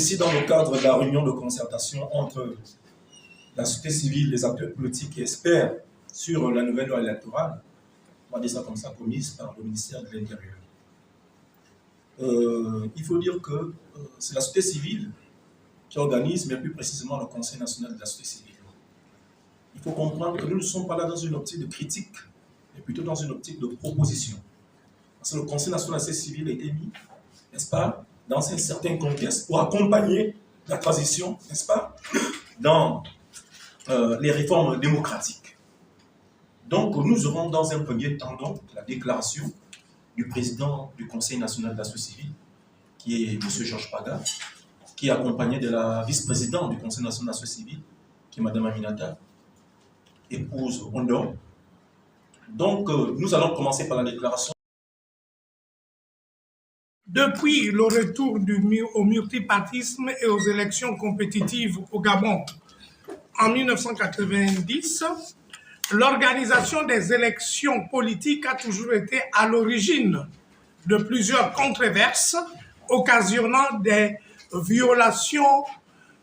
Ceci dans le cadre de la réunion de concertation entre la société civile, les acteurs politiques et experts sur la nouvelle loi électorale, on va dire ça comme ça, commise par le ministère de l'Intérieur. Il faut dire que c'est la société civile qui organise, mais plus précisément le Conseil national de la société civile. Il faut comprendre que nous ne sommes pas là dans une optique de critique, mais plutôt dans une optique de proposition. Parce que le Conseil national de la société civile a été mis, n'est-ce pas, dans un certain contexte pour accompagner la transition, n'est-ce pas, dans les réformes démocratiques. Donc, nous aurons dans un premier temps donc, la déclaration du président du Conseil national de la société civile, qui est M. Georges Paga, qui est accompagné de la vice-présidente du Conseil national de la société civile, qui est Mme Aminata, épouse Ondor. Donc, nous allons commencer par la déclaration. Depuis le retour au multipartisme et aux élections compétitives au Gabon en 1990, l'organisation des élections politiques a toujours été à l'origine de plusieurs controverses, occasionnant des violations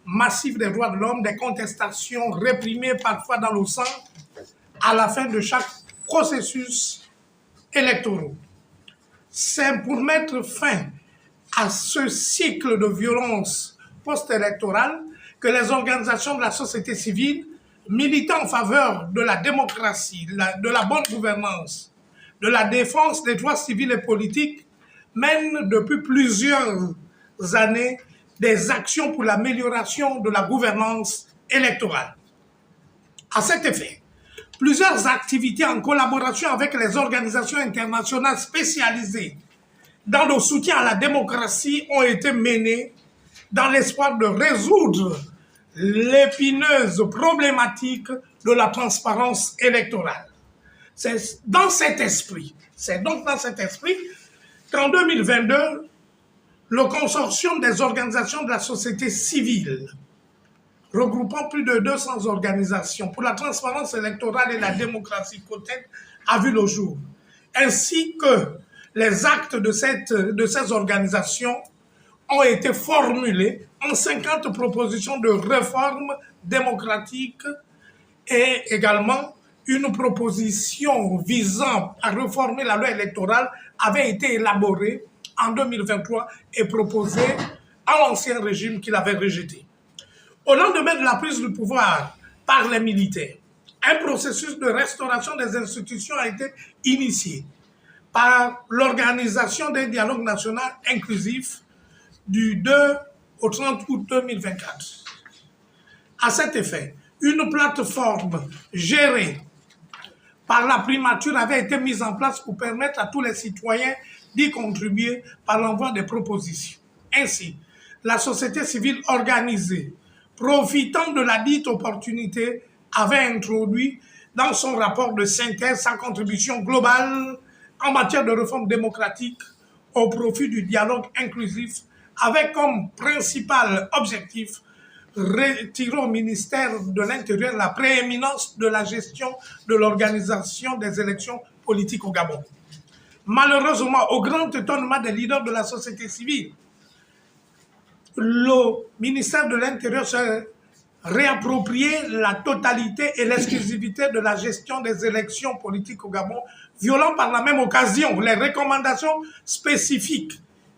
massives des droits de l'homme, des contestations réprimées parfois dans le sang à la fin de chaque processus électoral. C'est pour mettre fin à ce cycle de violence post-électorale que les organisations de la société civile, militant en faveur de la démocratie, de la bonne gouvernance, de la défense des droits civils et politiques, mènent depuis plusieurs années des actions pour l'amélioration de la gouvernance électorale. À cet effet, plusieurs activités en collaboration avec les organisations internationales spécialisées dans le soutien à la démocratie ont été menées dans l'espoir de résoudre l'épineuse problématique de la transparence électorale. C'est donc dans cet esprit qu'en 2022, le consortium des organisations de la société civile, regroupant plus de 200 organisations pour la transparence électorale et la démocratie COTED, a vu le jour, ainsi que les actes de ces organisations ont été formulés en 50 propositions de réforme démocratique et également une proposition visant à réformer la loi électorale avait été élaborée en 2023 et proposée à l'ancien régime qui l'avait rejeté. Au lendemain de la prise du pouvoir par les militaires, un processus de restauration des institutions a été initié par l'organisation d'un dialogue national inclusif du 2 au 30 août 2024. À cet effet, une plateforme gérée par la primature avait été mise en place pour permettre à tous les citoyens d'y contribuer par l'envoi des propositions. Ainsi, la société civile organisée, profitant de la dite opportunité, avait introduit dans son rapport de synthèse sa contribution globale en matière de réforme démocratique au profit du dialogue inclusif, avec comme principal objectif retirer au ministère de l'Intérieur la prééminence de la gestion de l'organisation des élections politiques au Gabon. Malheureusement, au grand étonnement des leaders de la société civile, le ministère de l'Intérieur s'est réapproprié la totalité et l'exclusivité de la gestion des élections politiques au Gabon, violant par la même occasion les recommandations spécifiques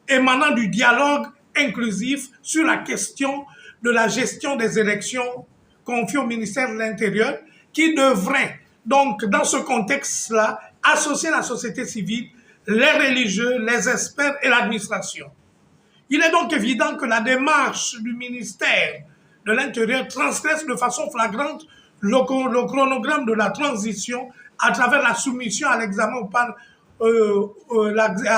émanant du dialogue inclusif sur la question de la gestion des élections confiées au ministère de l'Intérieur, qui devrait donc, dans ce contexte-là, associer la société civile, les religieux, les experts et l'administration. Il est donc évident que la démarche du ministère de l'Intérieur transgresse de façon flagrante le chronogramme de la transition à travers la soumission à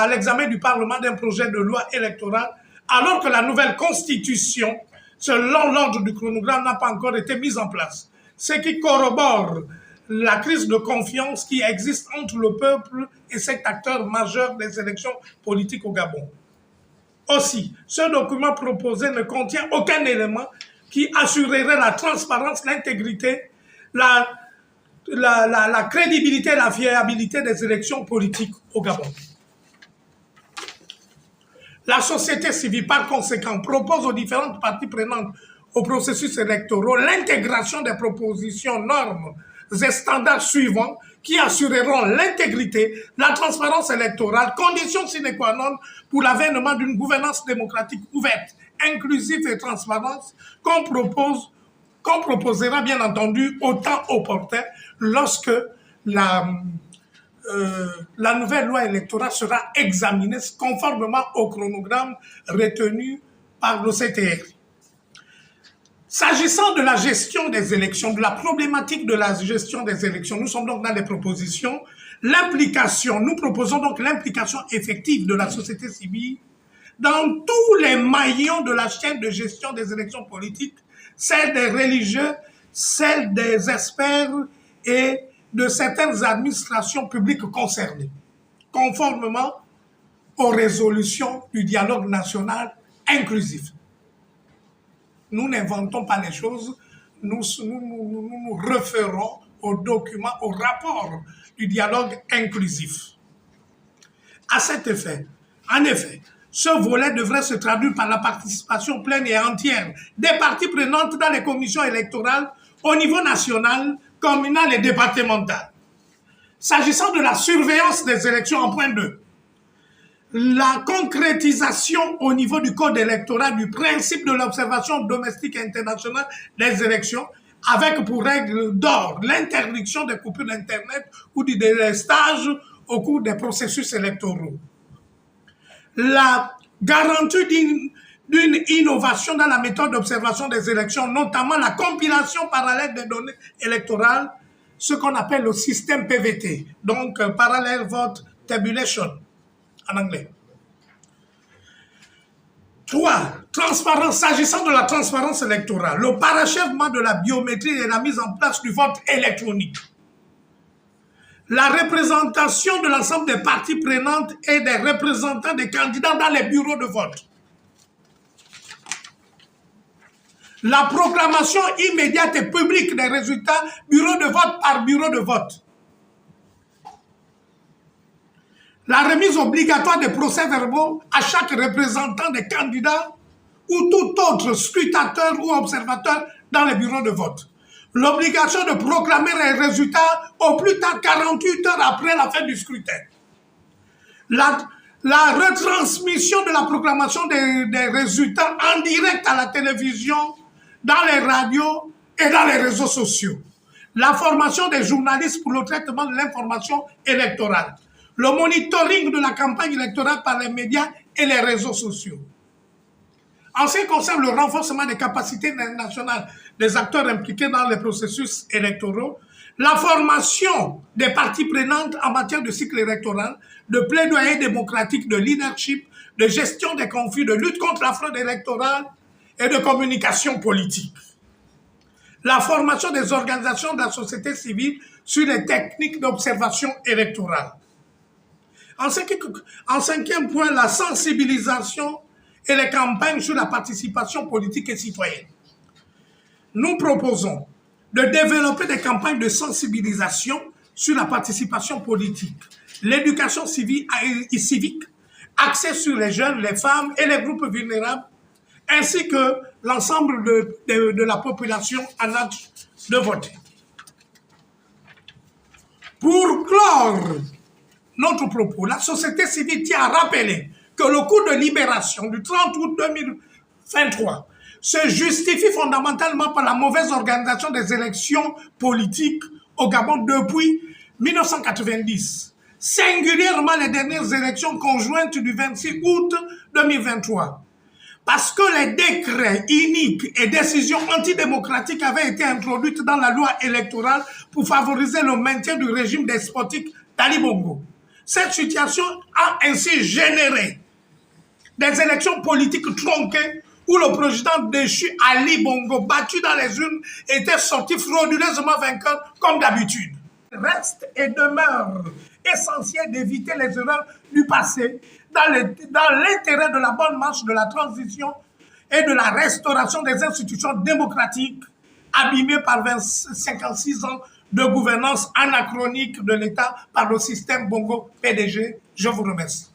l'examen du Parlement d'un projet de loi électorale, alors que la nouvelle constitution, selon l'ordre du chronogramme, n'a pas encore été mise en place. Ce qui corrobore la crise de confiance qui existe entre le peuple et cet acteur majeur des élections politiques au Gabon. Aussi, ce document proposé ne contient aucun élément qui assurerait la transparence, l'intégrité, la crédibilité et la fiabilité des élections politiques au Gabon. La société civile, par conséquent, propose aux différentes parties prenantes au processus électoral l'intégration des propositions, normes et standards suivants qui assureront l'intégrité, la transparence électorale, condition sine qua non pour l'avènement d'une gouvernance démocratique ouverte, inclusive et transparente qu'on proposera bien entendu au temps opportun lorsque la nouvelle loi électorale sera examinée conformément au chronogramme retenu par l'OCTR. S'agissant de la gestion des élections, de la problématique de la gestion des élections, nous sommes donc dans les propositions. Nous proposons donc l'implication effective de la société civile dans tous les maillons de la chaîne de gestion des élections politiques, celle des religieux, celle des experts et de certaines administrations publiques concernées, conformément aux résolutions du dialogue national inclusif. Nous n'inventons pas les choses, nous référons aux documents, aux rapports du dialogue inclusif. À cet effet, en effet, ce volet devrait se traduire par la participation pleine et entière des parties prenantes dans les commissions électorales au niveau national, communal et départemental. S'agissant de la surveillance des élections en point 2, la concrétisation au niveau du code électoral du principe de l'observation domestique et internationale des élections avec pour règle d'or l'interdiction des coupures d'Internet ou du délestage au cours des processus électoraux. La garantie d'une innovation dans la méthode d'observation des élections, notamment la compilation parallèle des données électorales, ce qu'on appelle le système PVT, donc Parallel Vote Tabulation en anglais. 3. Transparence. S'agissant de la transparence électorale, le parachèvement de la biométrie et la mise en place du vote électronique. La représentation de l'ensemble des parties prenantes et des représentants des candidats dans les bureaux de vote. La proclamation immédiate et publique des résultats bureau de vote par bureau de vote. La remise obligatoire des procès-verbaux à chaque représentant des candidats ou tout autre scrutateur ou observateur dans les bureaux de vote. L'obligation de proclamer les résultats au plus tard 48 heures après la fin du scrutin. La retransmission de la proclamation des résultats en direct à la télévision, dans les radios et dans les réseaux sociaux. La formation des journalistes pour le traitement de l'information électorale. Le monitoring de la campagne électorale par les médias et les réseaux sociaux. En ce qui concerne le renforcement des capacités nationales des acteurs impliqués dans les processus électoraux, la formation des parties prenantes en matière de cycle électoral, de plaidoyer démocratique, de leadership, de gestion des conflits, de lutte contre la fraude électorale et de communication politique. La formation des organisations de la société civile sur les techniques d'observation électorale. En cinquième point, la sensibilisation et les campagnes sur la participation politique et citoyenne. Nous proposons de développer des campagnes de sensibilisation sur la participation politique, l'éducation civique, axée sur les jeunes, les femmes et les groupes vulnérables, ainsi que l'ensemble de la population en âge de voter. Pour clore notre propos, la société civile tient à rappeler que le coup de libération du 30 août 2023 se justifie fondamentalement par la mauvaise organisation des élections politiques au Gabon depuis 1990, singulièrement les dernières élections conjointes du 26 août 2023. Parce que les décrets iniques et décisions antidémocratiques avaient été introduites dans la loi électorale pour favoriser le maintien du régime despotique d'Ali Bongo. Cette situation a ainsi généré des élections politiques tronquées où le président déchu Ali Bongo, battu dans les urnes, était sorti frauduleusement vainqueur comme d'habitude. Reste et demeure essentiel d'éviter les erreurs du passé dans l'intérêt de la bonne marche de la transition et de la restauration des institutions démocratiques abîmées par 56 ans de gouvernance anachronique de l'État par le système Bongo PDG. Je vous remercie.